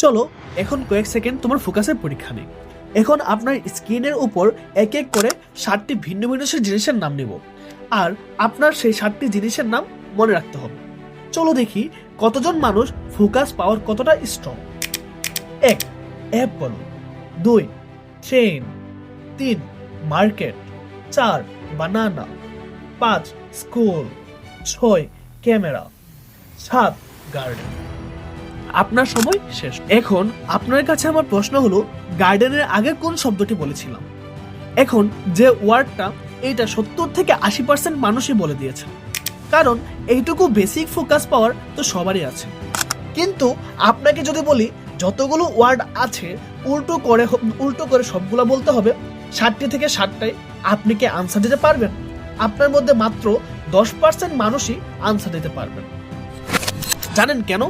চলো এখন কয়েক সেকেন্ড তোমার ফোকাসের পরীক্ষা নেই। এখন আপনার স্ক্রিনের উপর এক এক করে 7টি ভিন্ন ভিন্ন জিনিসের নাম নিব, আর আপনার সেই 7টি জিনিসের নাম মনে রাখতে হবে। চলো দেখি কতজন মানুষ ফোকাস পাওয়ার কতটা স্ট্রং। 1 অ্যাপল, 2 ট্রেন, 3 মার্কেট, 4 বানানা, 5 স্কুল, 6 ক্যামেরা, 7 গার্ডেন। আপনার সময় শেষ। এখন আপনার কাছে আমার প্রশ্ন হলো, গার্ডেনের আগে কোন শব্দটি বলেছিলাম? এখন যে ওয়ার্ডটা, এইটা 70 থেকে 80% মানুষই বলে দিয়েছে, কারণ এইটুকু বেসিক ফোকাস পাওয়ার তো সবারই আছে। কিন্তু আপনাকে যদি বলি যতগুলো ওয়ার্ড আছে উল্টো করে সবগুলো বলতে হবে, 7টি থেকে 7টাই, আপনি কি আনসার দিতে পারবেন? আপনার মধ্যে মাত্র 10% মানুষই আনসার দিতে পারবেন। জানেন কেন?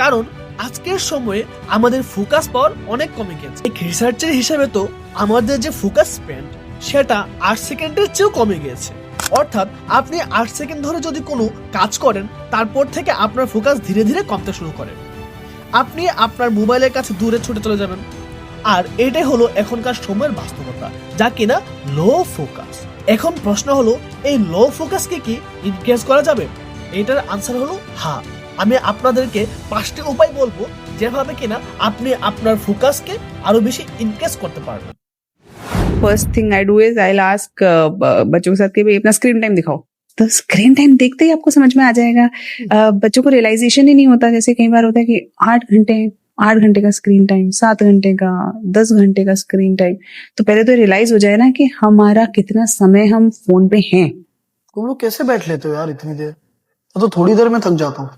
কারণ আজকের সময়ে আমাদের ফোকাস পাওয়ার অনেক কমে গেছে। এক রিসার্চের হিসেবে তো আমাদের যে ফোকাস স্প্যান সেটা 8 সেকেন্ডের চেয়েও কমে গিয়েছে। অর্থাৎ আপনি 8 সেকেন্ড ধরে যদি কোনো কাজ করেন, তারপর থেকে আপনার ফোকাস ধীরে ধীরে কমতে শুরু করে। আপনি আপনার মোবাইলের কাছে দূরে ছুটে চলে যাবেন। আর এটাই হলো এখনকার সময়ের বাস্তবতা, যা কিনা লো ফোকাস। এখন প্রশ্ন হলো, এই লো ফোকাসকে কি ইনক্রিজ করা যাবে? এটার আনসার হলো হ্যাঁ। আমি আপনাদেরকে 5টি উপায় বলবো যেভাবে কিনা আপনি আপনার ফোকাসকে আরো বেশি ইনক্রিজ করতে পারবেন। First thing I do is I ask बच्चों के साथ कि भाई अपना स्क्रीन टाइम दिखाओ। तो स्क्रीन टाइम देखते ही आपको समझ में आ जाएगा। बच्चों को रियलाइजेशन ही नहीं होता। जैसे कई बार होता है कि 8 घंटे का स्क्रीन टाइम, 7 घंटे का, 10 घंटे का स्क्रीन टाइम। तो पहले तो रियलाइज हो जाए ना कि हमारा कितना समय हम फोन पे हैं। तुम लोग कैसे बैठ लेते हो यार इतनी देर? मैं तो थोड़ी देर में थक जाता हूँ।